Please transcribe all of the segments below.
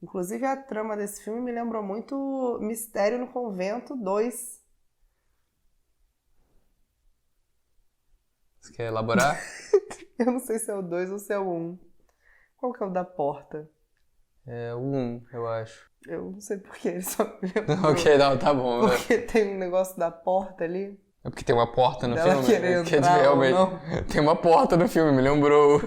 Inclusive, a trama desse filme me lembrou muito Mistério no Convento 2. Você quer elaborar? Eu não sei se é o 2 ou se é o 1. Qual que é o da porta? É o 1, eu acho. Eu não sei porquê, ele só me lembrou. Ok, não, tá bom. Porque tem um negócio da porta ali. É porque tem uma porta no Dela filme. querer Que entrar ou realmente- não. Tem uma porta no filme, me lembrou.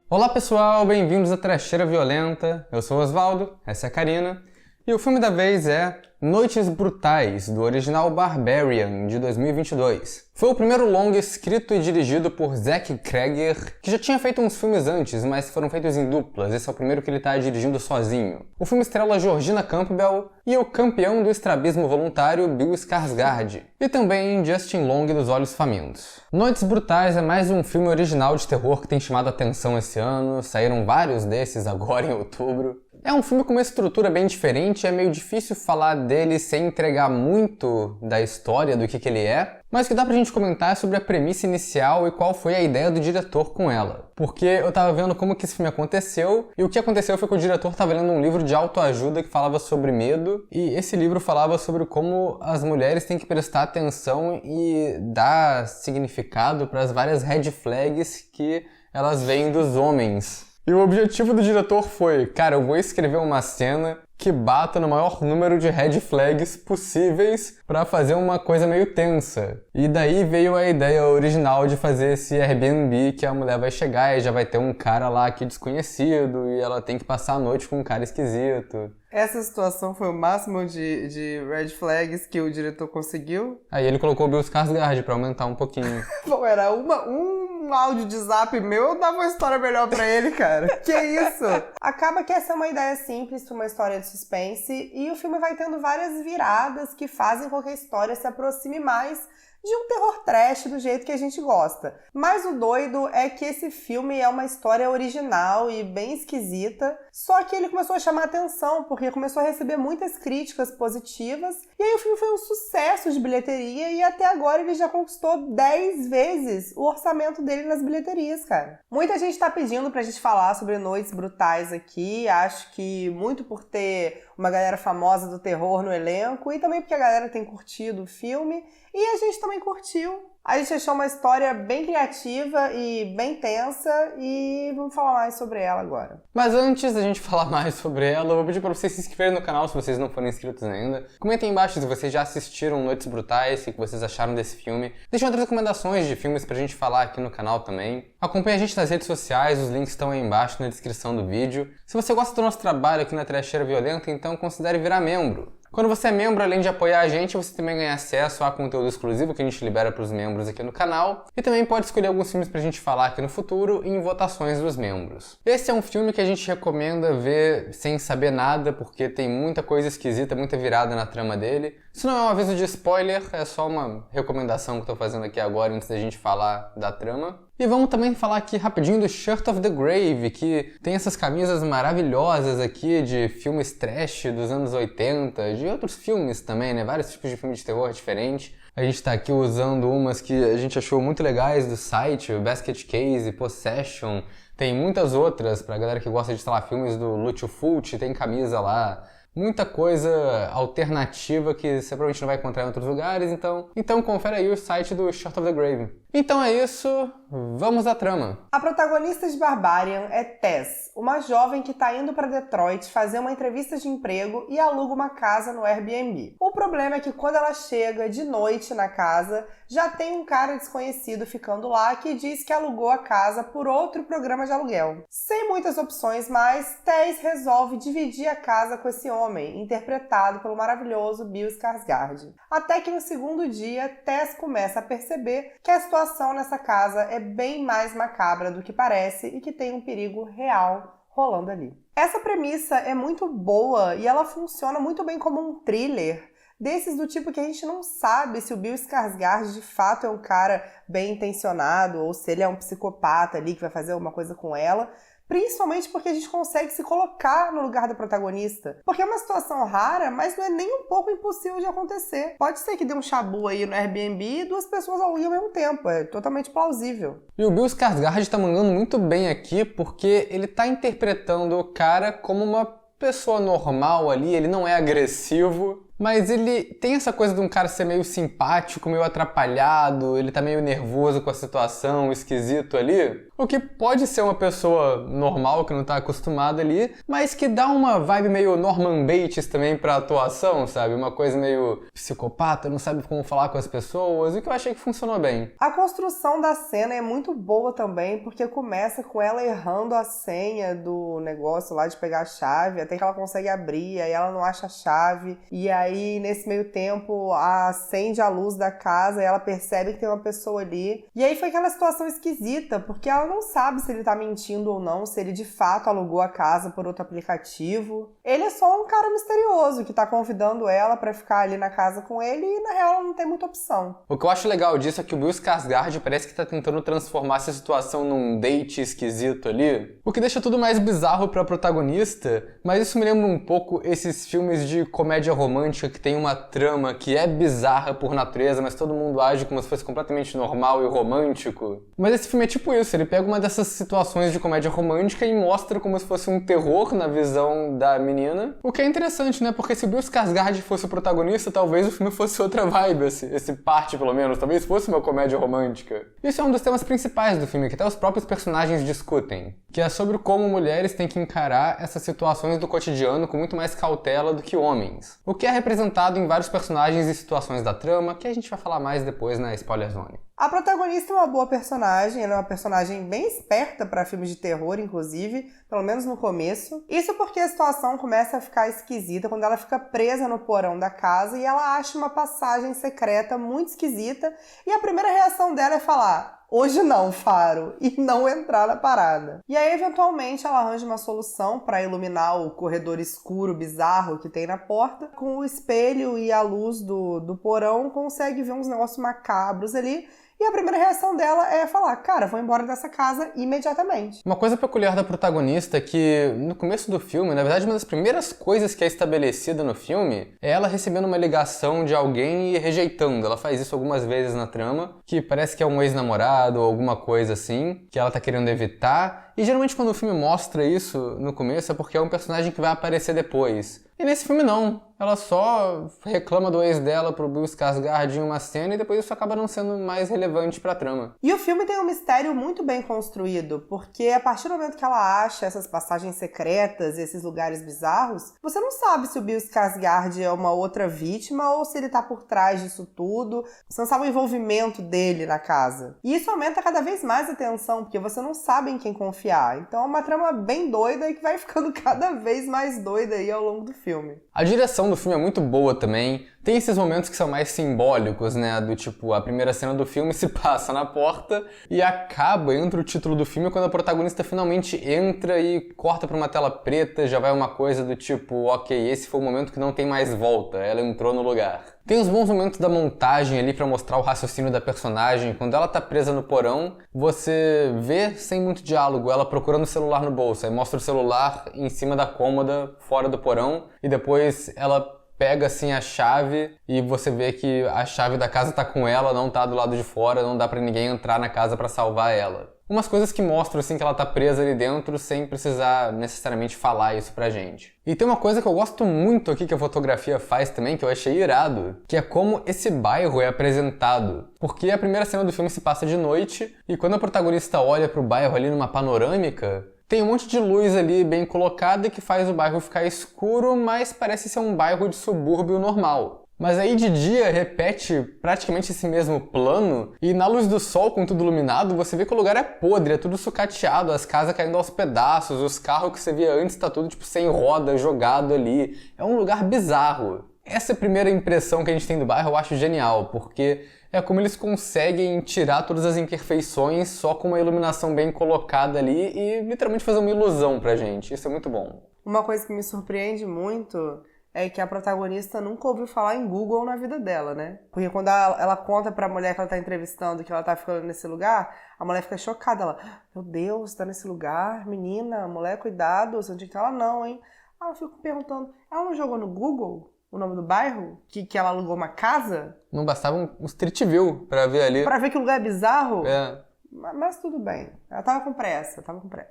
Olá pessoal, bem-vindos à Trecheira Violenta. Eu sou o Osvaldo, essa é a Karina. E o filme da vez é Noites Brutais, do original Barbarian, de 2022. Foi o primeiro longa escrito e dirigido por Zach Cregger, que já tinha feito uns filmes antes, mas foram feitos em duplas. Esse é o primeiro que ele está dirigindo sozinho. O filme estrela Georgina Campbell e o campeão do estrabismo voluntário Bill Skarsgård. E também Justin Long dos Olhos Famintos. Noites Brutais é mais um filme original de terror que tem chamado a atenção esse ano. Saíram vários desses agora em outubro. É um filme com uma estrutura bem diferente, é meio difícil falar dele sem entregar muito da história, do que ele é, mas o que dá pra gente comentar é sobre a premissa inicial e qual foi a ideia do diretor com ela. Porque eu tava vendo como que esse filme aconteceu, e o que aconteceu foi que o diretor tava lendo um livro de autoajuda que falava sobre medo, e esse livro falava sobre como as mulheres têm que prestar atenção e dar significado para as várias red flags que elas veem dos homens. E o objetivo do diretor foi, cara, eu vou escrever uma cena que bata no maior número de red flags possíveis pra fazer uma coisa meio tensa. E daí veio a ideia original de fazer esse Airbnb que a mulher vai chegar e já vai ter um cara lá aqui desconhecido e ela tem que passar a noite com um cara esquisito. Essa situação foi o máximo de red flags que o diretor conseguiu. Aí ele colocou o Bill Skarsgård pra aumentar um pouquinho. Pô, era um áudio de zap meu, eu dava uma história melhor pra ele, cara. Que isso? Acaba que essa é uma ideia simples, uma história de suspense, e o filme vai tendo várias viradas que fazem com que a história se aproxime mais de um terror trash do jeito que a gente gosta. Mas o doido é que esse filme é uma história original e bem esquisita, só que ele começou a chamar atenção, porque começou a receber muitas críticas positivas, e aí o filme foi um sucesso de bilheteria, e até agora ele já conquistou 10 vezes o orçamento dele nas bilheterias, cara. Muita gente tá pedindo pra gente falar sobre Noites Brutais aqui, acho que muito por ter uma galera famosa do terror no elenco, e também porque a galera tem curtido o filme, e a gente também curtiu. A gente achou uma história bem criativa e bem tensa e vamos falar mais sobre ela agora. Mas antes da gente falar mais sobre ela, eu vou pedir pra vocês se inscreverem no canal se vocês não forem inscritos ainda. Comentem aí embaixo se vocês já assistiram Noites Brutais, o que vocês acharam desse filme. Deixem outras recomendações de filmes pra gente falar aqui no canal também. Acompanhe a gente nas redes sociais, os links estão aí embaixo na descrição do vídeo. Se você gosta do nosso trabalho aqui na Trecheira Violenta, então considere virar membro. Quando você é membro, além de apoiar a gente, você também ganha acesso a conteúdo exclusivo que a gente libera para os membros aqui no canal e também pode escolher alguns filmes pra gente falar aqui no futuro em votações dos membros. Esse é um filme que a gente recomenda ver sem saber nada, porque tem muita coisa esquisita, muita virada na trama dele. Isso não é um aviso de spoiler, é só uma recomendação que eu tô fazendo aqui agora antes da gente falar da trama. E vamos também falar aqui rapidinho do Shirt of the Grave, que tem essas camisas maravilhosas aqui de filmes trash dos anos 80, de outros filmes também, né? Vários tipos de filme de terror diferentes. A gente tá aqui usando umas que a gente achou muito legais do site, o Basket Case, Possession. Tem muitas outras pra galera que gosta de, sei lá, filmes do Lucio Fulci, tem camisa lá. Muita coisa alternativa que você provavelmente não vai encontrar em outros lugares, então confere aí o site do Shirt of the Grave. Então é isso, vamos à trama. A protagonista de Barbarian é Tess, uma jovem que está indo para Detroit fazer uma entrevista de emprego e aluga uma casa no Airbnb. O problema é que quando ela chega de noite na casa, já tem um cara desconhecido ficando lá que diz que alugou a casa por outro programa de aluguel. Sem muitas opções mais, Tess resolve dividir a casa com esse homem, interpretado pelo maravilhoso Bill Skarsgård. Até que no segundo dia, Tess começa a perceber que a situação nessa casa é bem mais macabra do que parece e que tem um perigo real rolando ali. Essa premissa é muito boa e ela funciona muito bem como um thriller, desses do tipo que a gente não sabe se o Bill Skarsgård de fato é um cara bem intencionado ou se ele é um psicopata ali que vai fazer alguma coisa com ela. Principalmente porque a gente consegue se colocar no lugar do protagonista. Porque é uma situação rara, mas não é nem um pouco impossível de acontecer. Pode ser que dê um chabu aí no Airbnb e 2 pessoas aluguem ao mesmo tempo. É totalmente plausível. E o Bill Skarsgård tá mandando muito bem aqui porque ele tá interpretando o cara como uma pessoa normal ali, ele não é agressivo. Mas ele tem essa coisa de um cara ser meio simpático, meio atrapalhado, ele tá meio nervoso com a situação, esquisito ali. O que pode ser uma pessoa normal, que não tá acostumada ali, mas que dá uma vibe meio Norman Bates também pra atuação, sabe? Uma coisa meio psicopata, não sabe como falar com as pessoas, o que eu achei que funcionou bem. A construção da cena é muito boa também, porque começa com ela errando a senha do negócio lá de pegar a chave, até que ela consegue abrir, aí ela não acha a chave, e aí nesse meio tempo acende a luz da casa e ela percebe que tem uma pessoa ali. E aí foi aquela situação esquisita, porque ela não sabe se ele tá mentindo ou não, se ele de fato alugou a casa por outro aplicativo. Ele é só um cara misterioso que tá convidando ela pra ficar ali na casa com ele e na real não tem muita opção. O que eu acho legal disso é que o Bill Skarsgård parece que tá tentando transformar essa situação num date esquisito ali, o que deixa tudo mais bizarro pra protagonista, mas isso me lembra um pouco esses filmes de comédia romântica que tem uma trama que é bizarra por natureza, mas todo mundo age como se fosse completamente normal e romântico. Mas esse filme é tipo isso, ele pega uma dessas situações de comédia romântica e mostra como se fosse um terror na visão da menina, o que é interessante, né? Porque se o Bill Skarsgård fosse o protagonista, talvez o filme fosse outra vibe, esse parte pelo menos, talvez fosse uma comédia romântica. Isso é um dos temas principais do filme, que até os próprios personagens discutem, que é sobre como mulheres têm que encarar essas situações do cotidiano com muito mais cautela do que homens, o que é representado em vários personagens e situações da trama, que a gente vai falar mais depois na Spoiler Zone. A protagonista é uma boa personagem, ela é uma personagem bem esperta para filmes de terror, inclusive, pelo menos no começo. Isso porque a situação começa a ficar esquisita quando ela fica presa no porão da casa e ela acha uma passagem secreta muito esquisita e a primeira reação dela é falar: hoje não, Faro, e não entrar na parada. E aí, eventualmente, ela arranja uma solução para iluminar o corredor escuro, bizarro que tem na porta. Com o espelho e a luz do porão, consegue ver uns negócios macabros ali. E a primeira reação dela é falar: cara, vou embora dessa casa imediatamente. Uma coisa peculiar da protagonista é que, no começo do filme, na verdade, uma das primeiras coisas que é estabelecida no filme é ela recebendo uma ligação de alguém e rejeitando. Ela faz isso algumas vezes na trama, que parece que é um ex-namorado ou alguma coisa assim, que ela tá querendo evitar. E geralmente quando o filme mostra isso no começo é porque é um personagem que vai aparecer depois. E nesse filme não. Ela só reclama do ex dela pro Bill Skarsgård em uma cena e depois isso acaba não sendo mais relevante pra trama. E o filme tem um mistério muito bem construído, porque a partir do momento que ela acha essas passagens secretas e esses lugares bizarros, você não sabe se o Bill Skarsgård é uma outra vítima ou se ele tá por trás disso tudo. Você não sabe o envolvimento dele na casa. E isso aumenta cada vez mais a tensão, porque você não sabe em quem confiar. Então é uma trama bem doida e que vai ficando cada vez mais doida aí ao longo do filme. A direção do filme é muito boa também. Tem esses momentos que são mais simbólicos, né? Do tipo, a primeira cena do filme se passa na porta e acaba, entra o título do filme quando a protagonista finalmente entra e corta pra uma tela preta, já vai uma coisa do tipo, ok, esse foi o momento que não tem mais volta, ela entrou no lugar. Tem uns bons momentos da montagem ali pra mostrar o raciocínio da personagem. Quando ela tá presa no porão, você vê, sem muito diálogo, ela procurando o celular no bolso. Aí mostra o celular em cima da cômoda, fora do porão, e depois ela pega assim a chave e você vê que a chave da casa tá com ela, não tá do lado de fora, não dá pra ninguém entrar na casa pra salvar ela. Umas coisas que mostram assim que ela tá presa ali dentro sem precisar necessariamente falar isso pra gente. E tem uma coisa que eu gosto muito aqui que a fotografia faz também, que eu achei irado, que é como esse bairro é apresentado. Porque a primeira cena do filme se passa de noite e quando a protagonista olha pro bairro ali numa panorâmica, tem um monte de luz ali bem colocada que faz o bairro ficar escuro, mas parece ser um bairro de subúrbio normal. Mas aí de dia repete praticamente esse mesmo plano e na luz do sol com tudo iluminado você vê que o lugar é podre, é tudo sucateado, as casas caindo aos pedaços, os carros que você via antes tá tudo tipo sem roda, jogado ali. É um lugar bizarro. Essa primeira impressão que a gente tem do bairro eu acho genial, porque é como eles conseguem tirar todas as imperfeições só com uma iluminação bem colocada ali e literalmente fazer uma ilusão pra gente. Isso é muito bom. Uma coisa que me surpreende muito é que a protagonista nunca ouviu falar em Google na vida dela, né? Porque quando ela conta pra mulher que ela tá entrevistando que ela tá ficando nesse lugar, a mulher fica chocada. Ela, meu Deus, tá nesse lugar? Menina, mulher, cuidado. Você não tinha que ela não, hein? Aí eu fico perguntando, ela não jogou no Google o nome do bairro? Que ela alugou uma casa? Não bastava um Street View pra ver ali. Pra ver que o lugar é bizarro? É. Mas tudo bem. Ela tava com pressa.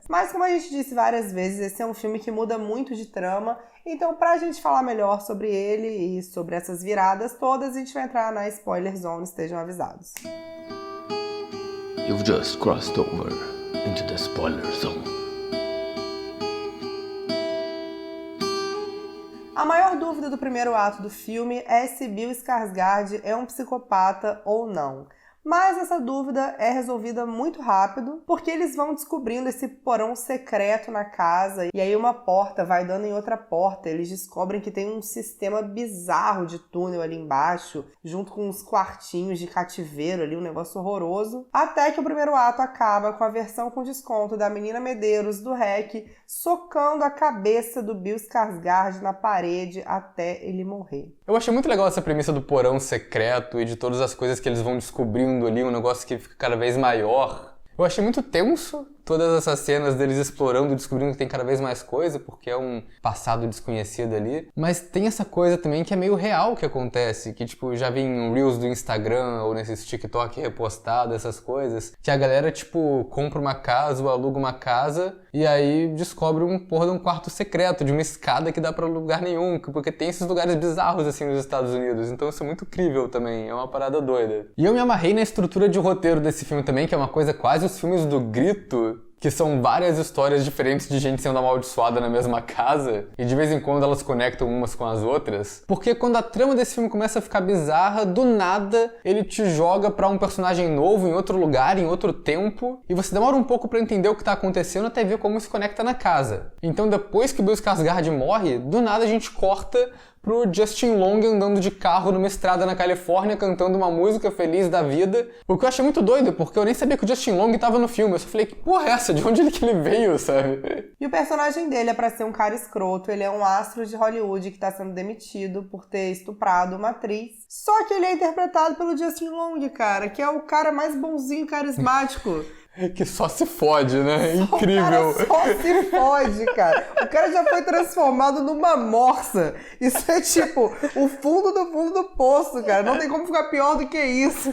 Mas como a gente disse várias vezes, esse é um filme que muda muito de trama. Então, pra gente falar melhor sobre ele e sobre essas viradas todas, a gente vai entrar na spoiler zone, estejam avisados. You've just crossed over into the spoiler zone. A maior dúvida do primeiro ato do filme é se Bill Skarsgård é um psicopata ou não. Mas essa dúvida é resolvida muito rápido, porque eles vão descobrindo esse porão secreto na casa, e aí uma porta vai dando em outra porta, eles descobrem que tem um sistema bizarro de túnel ali embaixo, junto com uns quartinhos de cativeiro ali, um negócio horroroso, até que o primeiro ato acaba com a versão com desconto da menina Medeiros, do REC, socando a cabeça do Bill Skarsgård na parede até ele morrer. Eu achei muito legal essa premissa do porão secreto e de todas as coisas que eles vão descobrindo ali, um negócio que fica cada vez maior. Eu achei muito tenso todas essas cenas deles explorando e descobrindo que tem cada vez mais coisa, porque é um passado desconhecido ali. Mas tem essa coisa também que é meio real que acontece, que tipo, já vi em Reels do Instagram ou nesses TikTok repostado, essas coisas, que a galera tipo, compra uma casa ou aluga uma casa e aí descobre um porra de um quarto secreto, de uma escada que dá pra lugar nenhum, porque tem esses lugares bizarros assim nos Estados Unidos, então isso é muito crível também, é uma parada doida. E eu me amarrei na estrutura de roteiro desse filme também, que é uma coisa quase os filmes do Grito, que são várias histórias diferentes de gente sendo amaldiçoada na mesma casa, e de vez em quando elas conectam umas com as outras. Porque quando a trama desse filme começa a ficar bizarra, do nada ele te joga pra um personagem novo, em outro lugar, em outro tempo, e você demora um pouco pra entender o que tá acontecendo até ver como se conecta na casa. Então depois que Bill Skarsgård morre, do nada a gente corta pro Justin Long andando de carro numa estrada na Califórnia, cantando uma música feliz da vida. O que eu achei muito doido, porque eu nem sabia que o Justin Long tava no filme. Eu só falei, que porra é essa? De onde que ele veio, sabe? E o personagem dele é pra ser um cara escroto. Ele é um astro de Hollywood que tá sendo demitido por ter estuprado uma atriz. Só que ele é interpretado pelo Justin Long, cara, que é o cara mais bonzinho, carismático. Que só se fode, né? Incrível. O cara só se fode, cara. O cara já foi transformado numa morsa. Isso é tipo o fundo do poço, cara. Não tem como ficar pior do que isso.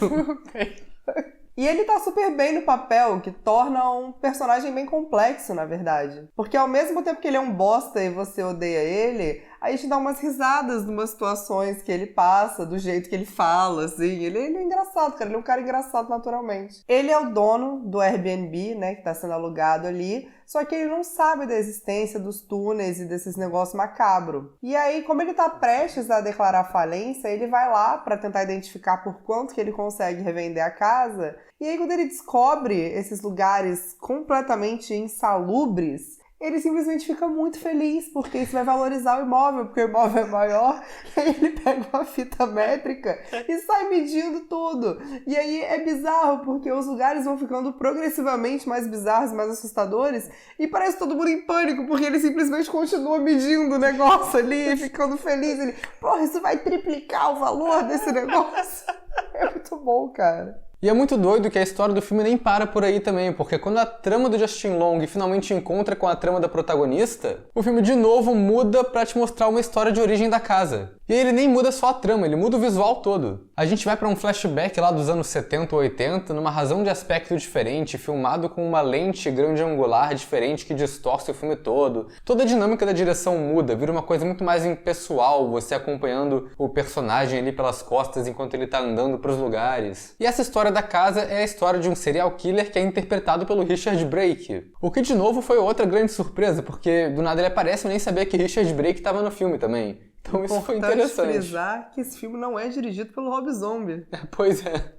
E ele tá super bem no papel, que torna um personagem bem complexo, na verdade. Porque ao mesmo tempo que ele é um bosta e você odeia ele, a gente dá umas risadas numas situações que ele passa, do jeito que ele fala, assim. Ele é engraçado, cara. Ele é um cara engraçado naturalmente. Ele é o dono do Airbnb, né, que tá sendo alugado ali, só que ele não sabe da existência dos túneis e desses negócios macabros. E aí, como ele tá prestes a declarar falência, ele vai lá pra tentar identificar por quanto que ele consegue revender a casa. E aí, quando ele descobre esses lugares completamente insalubres, ele simplesmente fica muito feliz, porque isso vai valorizar o imóvel, porque o imóvel é maior. E aí ele pega uma fita métrica e sai medindo tudo. E aí é bizarro, porque os lugares vão ficando progressivamente mais bizarros, mais assustadores, e parece todo mundo em pânico, porque ele simplesmente continua medindo o negócio ali e ficando feliz. Ele, porra, isso vai triplicar o valor desse negócio. É muito bom, cara. E é muito doido que a história do filme nem para por aí também, porque quando a trama do Justin Long finalmente encontra com a trama da protagonista, o filme de novo muda pra te mostrar uma história de origem da casa. E aí ele nem muda só a trama, ele muda o visual todo. A gente vai pra um flashback lá dos anos 70 ou 80, numa razão de aspecto diferente, filmado com uma lente grande angular diferente que distorce o filme todo. Toda a dinâmica da direção muda, vira uma coisa muito mais impessoal, você acompanhando o personagem ali pelas costas enquanto ele tá andando pros lugares. E essa história da casa é a história de um serial killer que é interpretado pelo Richard Brake. O que de novo foi outra grande surpresa, porque do nada ele aparece e eu nem sabia que Richard Brake estava no filme também. Então isso foi interessante. Frisar que esse filme não é dirigido pelo Rob Zombie. Pois é.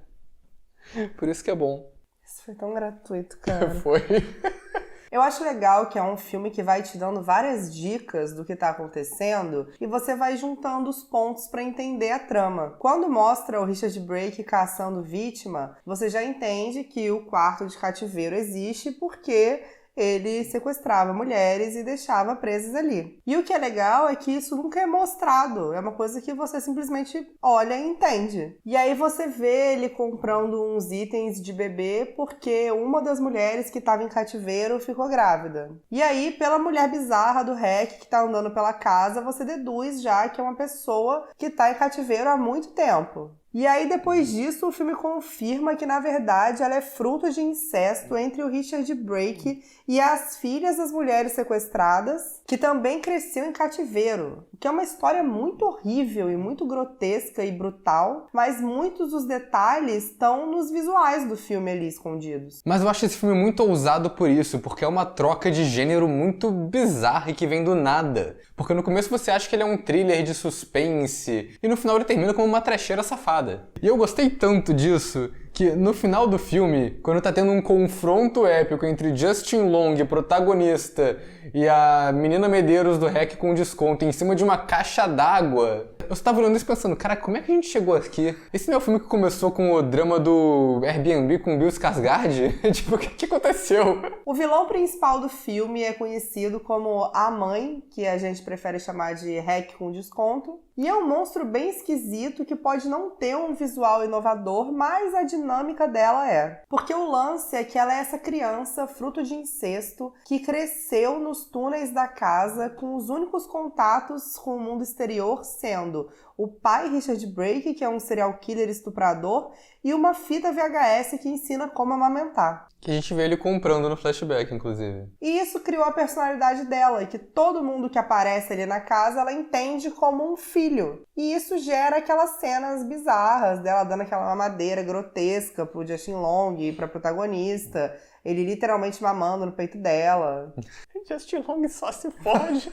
Por isso que é bom. Isso foi tão gratuito, cara. Foi. Eu acho legal que é um filme que vai te dando várias dicas do que tá acontecendo e você vai juntando os pontos pra entender a trama. Quando mostra o Richard Brake caçando vítima, você já entende que o quarto de cativeiro existe porque ele sequestrava mulheres e deixava presas ali. E o que é legal é que isso nunca é mostrado, é uma coisa que você simplesmente olha e entende. E aí você vê ele comprando uns itens de bebê porque uma das mulheres que estava em cativeiro ficou grávida. E aí, pela mulher bizarra do REC que tá andando pela casa, você deduz já que é uma pessoa que tá em cativeiro há muito tempo. E aí, depois disso, o filme confirma que, na verdade, ela é fruto de incesto entre o Richard Brake e as filhas das mulheres sequestradas, que também cresceu em cativeiro. O que é uma história muito horrível e muito grotesca e brutal, mas muitos dos detalhes estão nos visuais do filme ali escondidos. Mas eu acho esse filme muito ousado por isso, porque é uma troca de gênero muito bizarra e que vem do nada. Porque no começo você acha que ele é um thriller de suspense, e no final ele termina como uma trecheira safada. E eu gostei tanto disso que no final do filme, quando tá tendo um confronto épico entre Justin Long, protagonista, e a menina Medeiros do REC com desconto em cima de uma caixa d'água, eu só tava olhando isso pensando, cara, como é que a gente chegou aqui? Esse não é o filme que começou com o drama do Airbnb com Bill Skarsgård? Tipo, o que aconteceu? O vilão principal do filme é conhecido como a mãe, que a gente prefere chamar de REC com desconto, e é um monstro bem esquisito que pode não ter um visual inovador, mas a dinâmica dela é. Porque o lance é que ela é essa criança, fruto de incesto, que cresceu nos túneis da casa com os únicos contatos com o mundo exterior sendo o pai Richard Brake, que é um serial killer estuprador, e uma fita VHS que ensina como amamentar. Que a gente vê ele comprando no flashback, inclusive. E isso criou a personalidade dela, e que todo mundo que aparece ali na casa, ela entende como um filho. E isso gera aquelas cenas bizarras dela dando aquela mamadeira grotesca pro Justin Long e pra protagonista. Ele literalmente mamando no peito dela. Justin Long só se foge.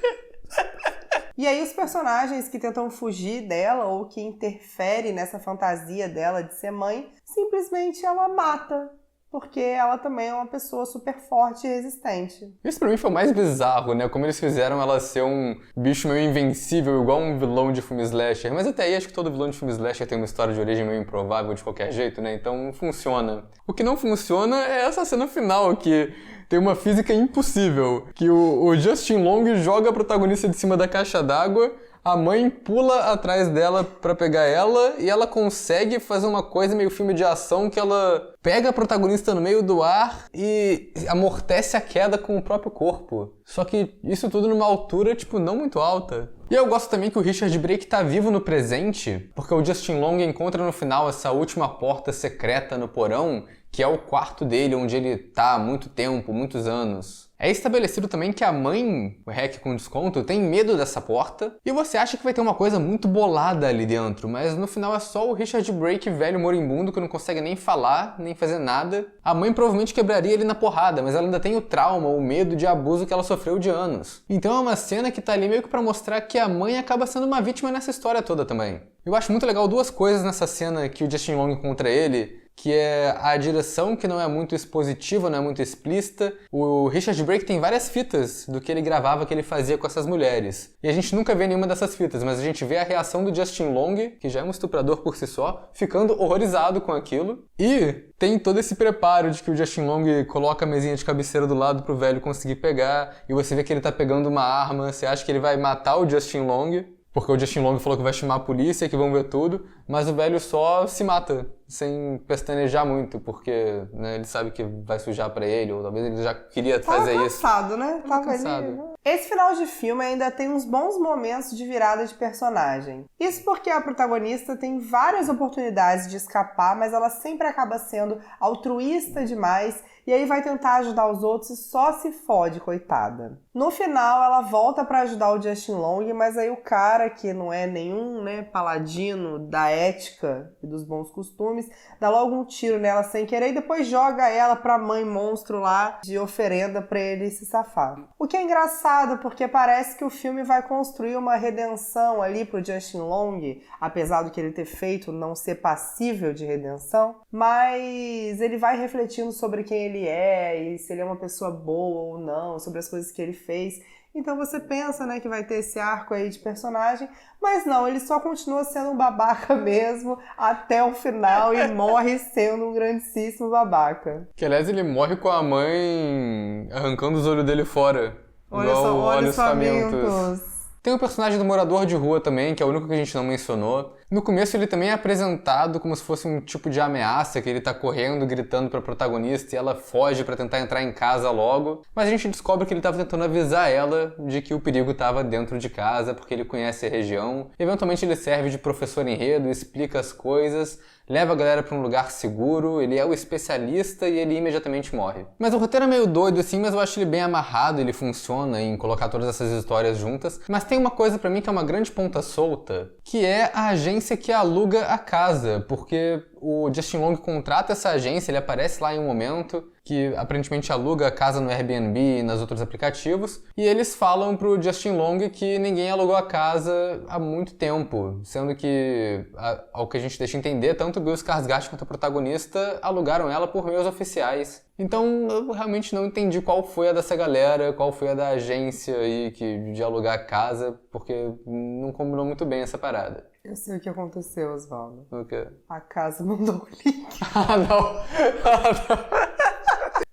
E aí os personagens que tentam fugir dela ou que interferem nessa fantasia dela de ser mãe, simplesmente ela mata. Porque ela também é uma pessoa super forte e resistente. Isso pra mim foi o mais bizarro, né? Como eles fizeram ela ser um bicho meio invencível, igual um vilão de filme slasher. Mas até aí acho que todo vilão de filme slasher tem uma história de origem meio improvável de qualquer jeito, né? Então funciona. O que não funciona é essa cena final, que tem uma física impossível. Que o Justin Long joga a protagonista de cima da caixa d'água, a mãe pula atrás dela pra pegar ela e ela consegue fazer uma coisa meio filme de ação que ela pega a protagonista no meio do ar e amortece a queda com o próprio corpo. Só que isso tudo numa altura, tipo, não muito alta. E eu gosto também que o Richard Brake tá vivo no presente, porque o Justin Long encontra no final essa última porta secreta no porão, que é o quarto dele, onde ele tá há muito tempo, muitos anos. É estabelecido também que a mãe, o REC com desconto, tem medo dessa porta, e você acha que vai ter uma coisa muito bolada ali dentro, mas no final é só o Richard Brake velho moribundo que não consegue nem falar, nem fazer nada. A mãe provavelmente quebraria ele na porrada, mas ela ainda tem o trauma, o medo de abuso que ela sofreu de anos. Então é uma cena que tá ali meio que pra mostrar que a mãe acaba sendo uma vítima nessa história toda também. Eu acho muito legal duas coisas nessa cena que o Justin Long encontra ele, que é a direção, que não é muito expositiva, não é muito explícita. O Richard Brake tem várias fitas do que ele gravava, que ele fazia com essas mulheres. E a gente nunca vê nenhuma dessas fitas, mas a gente vê a reação do Justin Long, que já é um estuprador por si só, ficando horrorizado com aquilo. E tem todo esse preparo de que o Justin Long coloca a mesinha de cabeceira do lado pro velho conseguir pegar, e você vê que ele tá pegando uma arma, você acha que ele vai matar o Justin Long, porque o Justin Long falou que vai chamar a polícia, que vão ver tudo, mas o velho só se mata, sem pestanejar muito, porque né, ele sabe que vai sujar pra ele, ou talvez ele já queria fazer isso. Tava cansado, né? Tava cansado. Ali. Esse final de filme ainda tem uns bons momentos de virada de personagem. Isso porque a protagonista tem várias oportunidades de escapar, mas ela sempre acaba sendo altruísta demais e aí vai tentar ajudar os outros e só se fode, coitada. No final, ela volta pra ajudar o Justin Long, mas aí o cara, que não é nenhum paladino da ética e dos bons costumes, dá logo um tiro nela sem querer e depois joga ela pra mãe monstro lá de oferenda pra ele se safar. O que é engraçado, porque parece que o filme vai construir uma redenção ali pro Justin Long, apesar do que ele ter feito não ser passível de redenção, mas ele vai refletindo sobre quem ele é e se ele é uma pessoa boa ou não, sobre as coisas que ele fez. Então você pensa, que vai ter esse arco aí de personagem, mas não, ele só continua sendo um babaca mesmo até o final e morre sendo um grandíssimo babaca. Que aliás ele morre com a mãe arrancando os olhos dele fora. Olha igual só, Olhos olhos famintos. Tem o personagem do morador de rua também, que é o único que a gente não mencionou. No começo ele também é apresentado como se fosse um tipo de ameaça, que ele tá correndo, gritando pra protagonista e ela foge pra tentar entrar em casa logo. Mas a gente descobre que ele tava tentando avisar ela de que o perigo tava dentro de casa, porque ele conhece a região. Eventualmente ele serve de professor enredo, explica as coisas, leva a galera pra um lugar seguro, ele é o especialista e ele imediatamente morre. Mas o roteiro é meio doido assim, mas eu acho ele bem amarrado, ele funciona em colocar todas essas histórias juntas. Mas tem uma coisa pra mim que é uma grande ponta solta, que é a agência que aluga a casa, porque o Justin Long contrata essa agência, ele aparece lá em um momento, que aparentemente aluga a casa no Airbnb e nos outros aplicativos, e eles falam pro Justin Long que ninguém alugou a casa há muito tempo, sendo que, ao que a gente deixa entender, tanto o Bill Skarsgård quanto a protagonista alugaram ela por meios oficiais. Então eu realmente não entendi qual foi a dessa galera, qual foi a da agência aí de alugar a casa, porque não combinou muito bem essa parada. Eu sei o que aconteceu, Osvaldo. O quê? A casa mandou o link. Ah, não!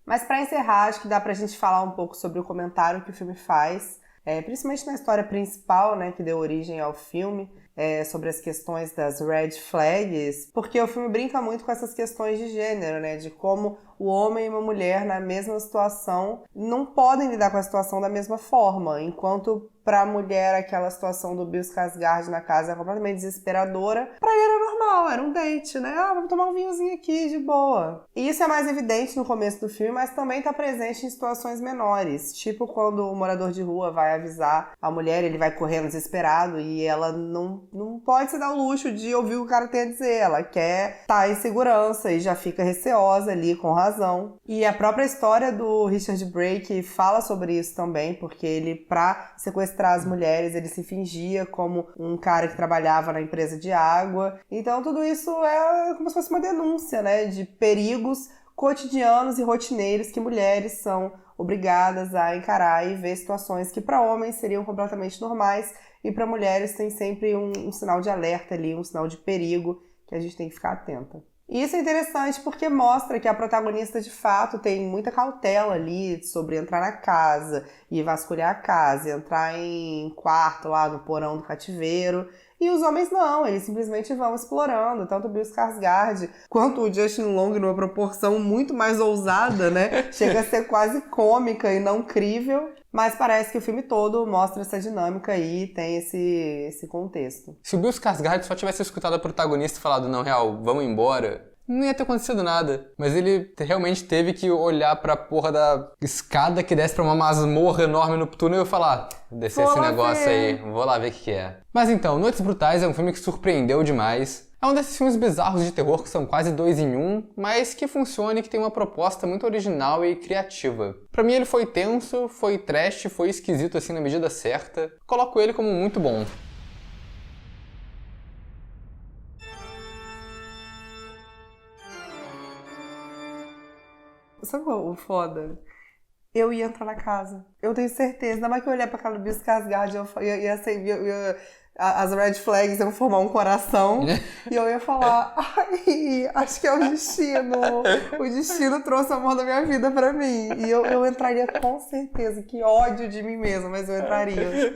Mas pra encerrar, acho que dá pra gente falar um pouco sobre o comentário que o filme faz, principalmente na história principal, né, que deu origem ao filme, sobre as questões das red flags, porque o filme brinca muito com essas questões de gênero, né, de como o homem e uma mulher na mesma situação não podem lidar com a situação da mesma forma, enquanto pra mulher aquela situação do Bill Skarsgård na casa é completamente desesperadora, pra ele era normal, era um date, né, vamos tomar um vinhozinho aqui, de boa. E isso é mais evidente no começo do filme, mas também tá presente em situações menores, tipo quando o morador de rua vai avisar a mulher, ele vai correndo desesperado e ela não pode se dar o luxo de ouvir o que o cara tem a dizer, ela quer estar em segurança e já fica receosa ali, com razão. E a própria história do Richard Brake fala sobre isso também, porque ele, pra sequestrar as mulheres, ele se fingia como um cara que trabalhava na empresa de água. Então tudo isso é como se fosse uma denúncia, né, de perigos cotidianos e rotineiros que mulheres são obrigadas a encarar e ver situações que para homens seriam completamente normais e para mulheres tem sempre um sinal de alerta ali, um sinal de perigo que a gente tem que ficar atenta. E isso é interessante porque mostra que a protagonista de fato tem muita cautela ali sobre entrar na casa e vasculhar a casa, entrar em quarto lá no porão do cativeiro. E os homens não, eles simplesmente vão explorando, tanto o Bill Skarsgård quanto o Justin Long numa proporção muito mais ousada, né? Chega a ser quase cômica e não crível, mas parece que o filme todo mostra essa dinâmica aí, tem esse contexto. Se o Bill Skarsgård só tivesse escutado a protagonista e falado, não, real, vamos embora, não ia ter acontecido nada. Mas ele realmente teve que olhar pra porra da escada que desce pra uma masmorra enorme no túnel e falar, descer esse negócio aí, vou lá ver o que é. Mas então, Noites Brutais é um filme que surpreendeu demais. É um desses filmes bizarros de terror que são quase 2 em 1, mas que funciona e que tem uma proposta muito original e criativa. Pra mim ele foi tenso, foi trash, foi esquisito assim na medida certa. Coloco ele como muito bom. Sabe o foda? Eu ia entrar na casa. Eu tenho certeza. Ainda mais que eu olhar pra cara do Bill Skarsgård, as red flags iam formar um coração. E eu ia falar, ai, acho que é o destino. O destino trouxe o amor da minha vida pra mim. E eu entraria com certeza. Que ódio de mim mesma, mas eu entraria.